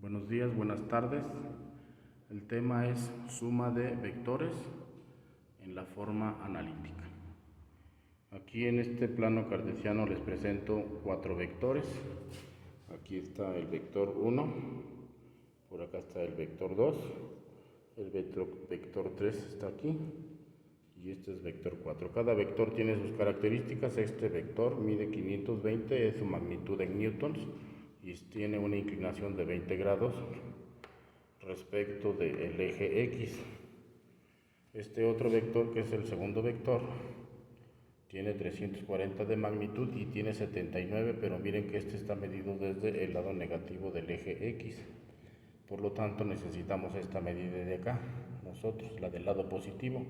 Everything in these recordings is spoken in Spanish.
Buenos días, buenas tardes. El tema es suma de vectores en la forma analítica. Aquí en este plano cartesiano les presento 4 vectores. Aquí está el vector 1, por acá está el vector 2, el vector 3 está aquí y este es vector 4. Cada vector tiene sus características. Este vector mide 520, es su magnitud en newtons y tiene una inclinación de 20 grados respecto del eje X. Este otro vector, que es el segundo vector, tiene 340 de magnitud y tiene 79, pero miren que este está medido desde el lado negativo del eje X. Por lo tanto, necesitamos esta medida de acá, nosotros, la del lado positivo.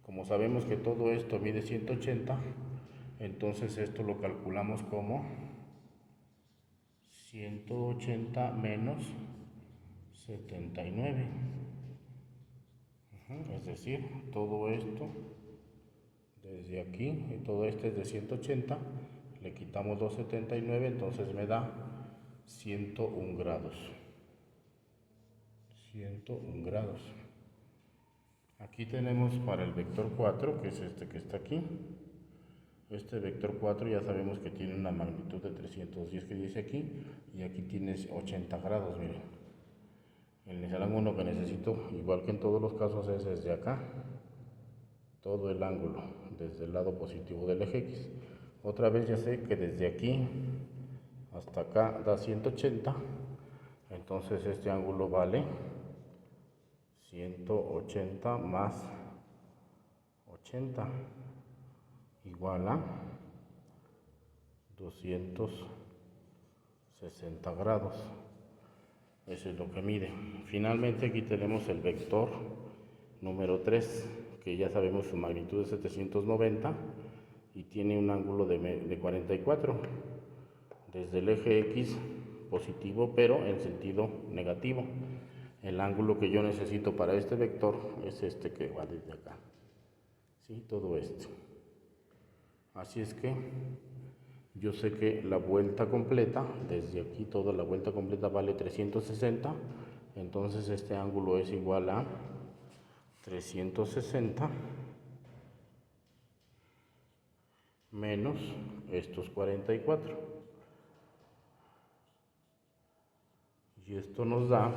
Como sabemos que todo esto mide 180, entonces esto lo calculamos como 180 menos 79. Es decir, todo esto desde aquí, y todo este es de 180, le quitamos 279, entonces me da 101 grados. 101 grados. Aquí tenemos para el vector 4, que es este que está aquí. Este vector 4 ya sabemos que tiene una magnitud de 310 que dice aquí, y aquí tiene 80 grados, miren. El ángulo que necesito, igual que en todos los casos, es desde acá, todo el ángulo, desde el lado positivo del eje X. Otra vez ya sé que desde aquí hasta acá da 180, entonces este ángulo vale 180 más 80 igual a 260 grados. Eso es lo que mide. Finalmente aquí tenemos el vector número 3, que ya sabemos su magnitud es 790 y tiene un ángulo de 44 desde el eje X positivo, pero en sentido negativo. El ángulo que yo necesito para este vector es este que va desde acá, ¿sí? Todo esto. Así es que yo sé que la vuelta completa, desde aquí toda la vuelta completa vale 360, entonces este ángulo es igual a 360 menos estos 44. Y esto nos da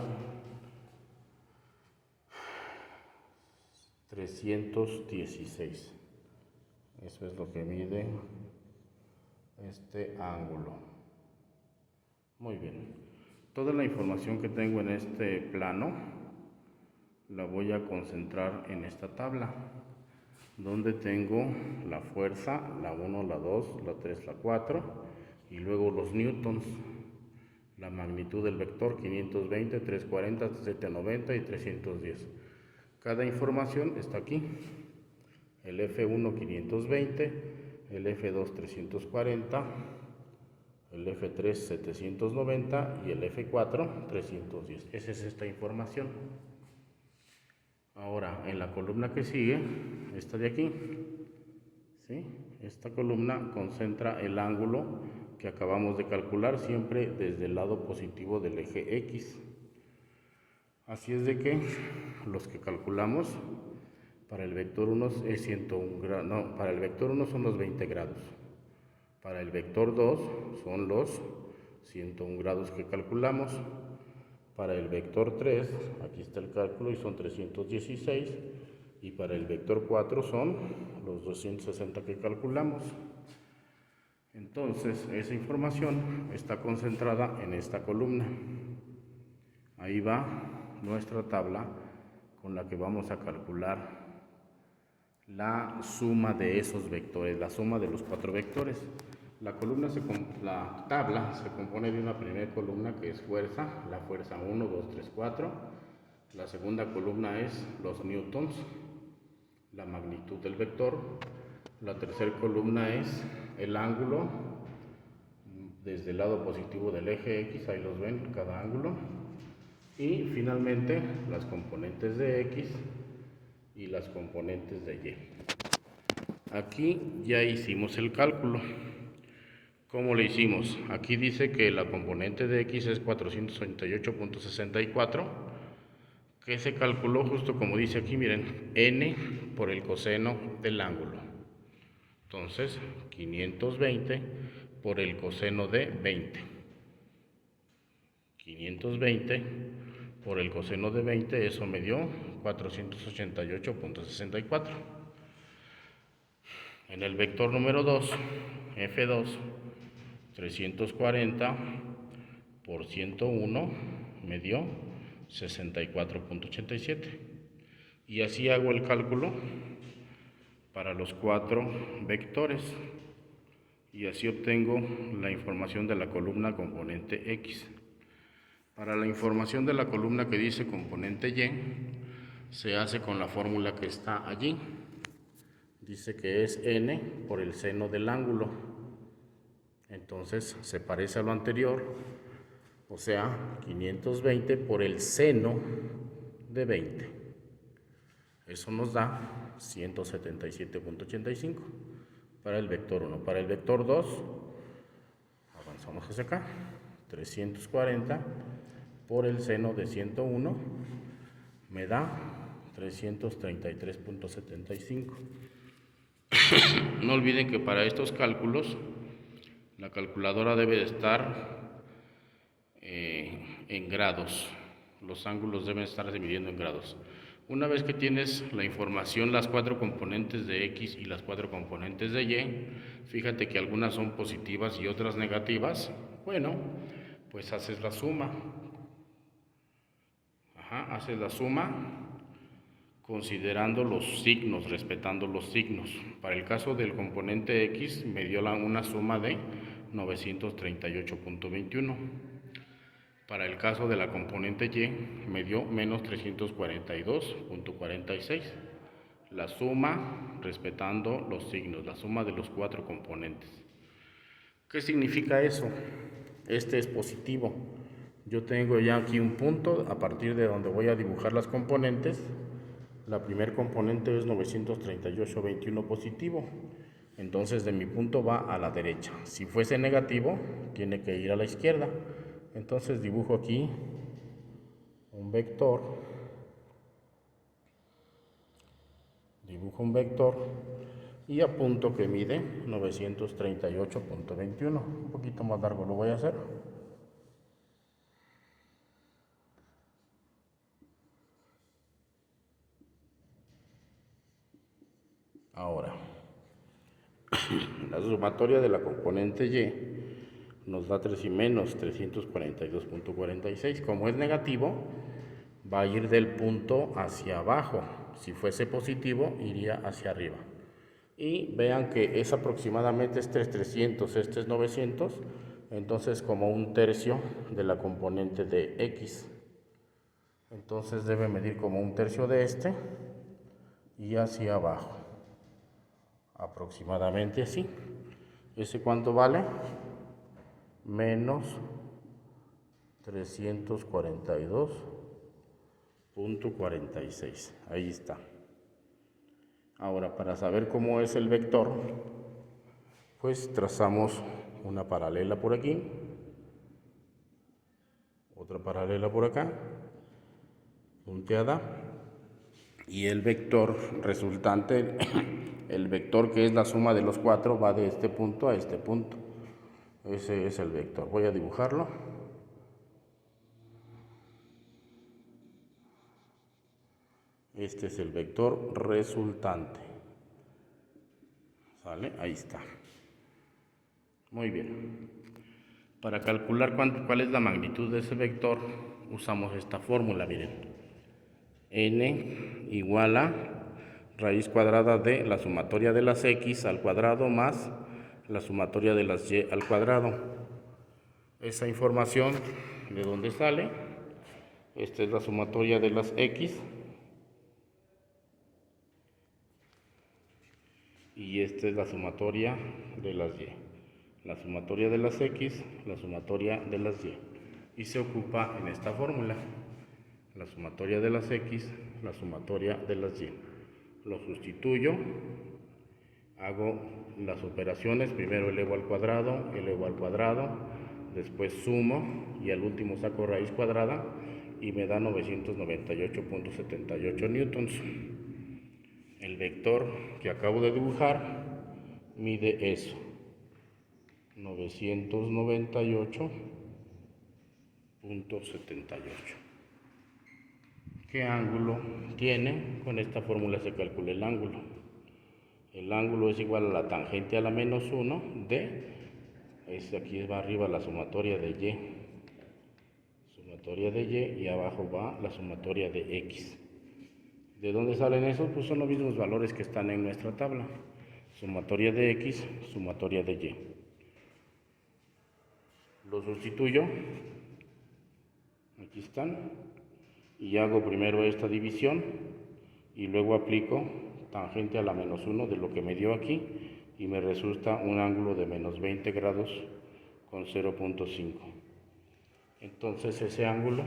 316. Eso es lo que mide este ángulo. Muy bien. Toda la información que tengo en este plano la voy a concentrar en esta tabla, donde tengo la fuerza, la 1, la 2, la 3, la 4, y luego los newtons, la magnitud del vector 520, 340, 790 y 310. Cada información está aquí. El F1 520, el F2 340, el F3 790 y el F4 310. Esa es esta información. Ahora, en la columna que sigue, esta de aquí, ¿sí? Esta columna concentra el ángulo que acabamos de calcular, siempre desde el lado positivo del eje X. Así es de que los que calculamos para el vector 1 es 101 grados, no, para el vector 1 son los 20 grados. Para el vector 2 son los 101 grados que calculamos. Para el vector 3, aquí está el cálculo y son 316. Y para el vector 4 son los 260 que calculamos. Entonces, esa información está concentrada en esta columna. Ahí va nuestra tabla con la que vamos a calcular la suma de esos vectores, la suma de los 4 vectores. La tabla se compone de una primera columna que es fuerza, la fuerza 1, 2, 3, 4. La segunda columna es los newtons, la magnitud del vector. La tercera columna es el ángulo desde el lado positivo del eje X, ahí los ven, cada ángulo. Y finalmente las componentes de X y las componentes de Y. Aquí ya hicimos el cálculo. ¿Cómo le hicimos? Aquí dice que la componente de x es 488.64, que se calculó justo como dice aquí, miren, n por el coseno del ángulo. Entonces, 520 por el coseno de 20. 520 por el coseno de 20, eso me dio 488.64. En el vector número 2, F2, 340 por 101 me dio 64.87. Y así hago el cálculo para los 4 vectores. Y así obtengo la información de la columna componente X. Para la información de la columna que dice componente Y, se hace con la fórmula que está allí. Dice que es n por el seno del ángulo. Entonces se parece a lo anterior, o sea, 520 por el seno de 20. Eso nos da 177.85 para el vector 1. Para el vector 2, avanzamos hacia acá, 340 por el seno de 101 me da 333.75. No olviden que para estos cálculos la calculadora debe de estar en grados. Los ángulos deben estar dividiendo en grados. Una vez que tienes la información, las 4 componentes de X y las 4 componentes de Y, fíjate que algunas son positivas y otras negativas. Bueno, pues haces la suma. Haces la suma considerando los signos, respetando los signos. Para el caso del componente X me dio una suma de 938.21. Para el caso de la componente Y me dio menos 342.46. La suma respetando los signos, la suma de los 4 componentes. ¿Qué significa eso? Este es positivo. Yo tengo ya aquí un punto a partir de donde voy a dibujar las componentes. La primer componente es 938.21 positivo. Entonces de mi punto va a la derecha. Si fuese negativo, tiene que ir a la izquierda. Entonces dibujo aquí un vector. Dibujo un vector y apunto que mide 938.21. Un poquito más largo lo voy a hacer. Ahora, la sumatoria de la componente Y nos da 3 y menos 342.46. Como es negativo, va a ir del punto hacia abajo. Si fuese positivo, iría hacia arriba. Y vean que es aproximadamente, este es 300, este es 900, entonces como un tercio de la componente de X. Entonces debe medir como un tercio de este y hacia abajo. Aproximadamente así. ¿Ese cuánto vale? Menos 342.46. Ahí está. Ahora, para saber cómo es el vector, pues trazamos una paralela por aquí, otra paralela por acá, punteada, y el vector resultante, el vector que es la suma de los 4, va de este punto a este punto. Ese es el vector. Voy a dibujarlo. Este es el vector resultante. ¿Sale? Ahí está. Muy bien. Para calcular cuál es la magnitud de ese vector, usamos esta fórmula, miren. N igual a raíz cuadrada de la sumatoria de las X al cuadrado más la sumatoria de las Y al cuadrado. Esa información, ¿de dónde sale? Esta es la sumatoria de las X. Y esta es la sumatoria de las Y. La sumatoria de las X, la sumatoria de las Y. Y se ocupa en esta fórmula. La sumatoria de las X, la sumatoria de las Y. Lo sustituyo hago las operaciones, primero elevo al cuadrado, después sumo y al último saco raíz cuadrada y me da 998.78 newtons. El vector que acabo de dibujar mide eso, 998.78. ¿Qué ángulo tiene? Con esta fórmula se calcula el ángulo. El ángulo es igual a la tangente a la menos 1 de, aquí va arriba la sumatoria de y abajo va la sumatoria de x. ¿De dónde salen esos? Pues son los mismos valores que están en nuestra tabla. Sumatoria de x, sumatoria de y. Lo sustituyo, aquí están, y hago primero esta división y luego aplico tangente a la menos 1 de lo que me dio aquí y me resulta un ángulo de menos 20 grados con 0.5. Entonces ese ángulo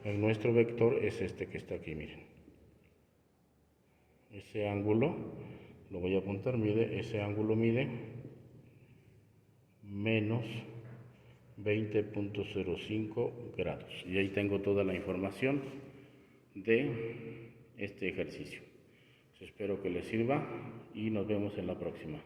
en nuestro vector es este que está aquí, miren. Ese ángulo, lo voy a apuntar, ese ángulo mide menos 20.05 grados. Y ahí tengo toda la información de este ejercicio. Espero que les sirva y nos vemos en la próxima.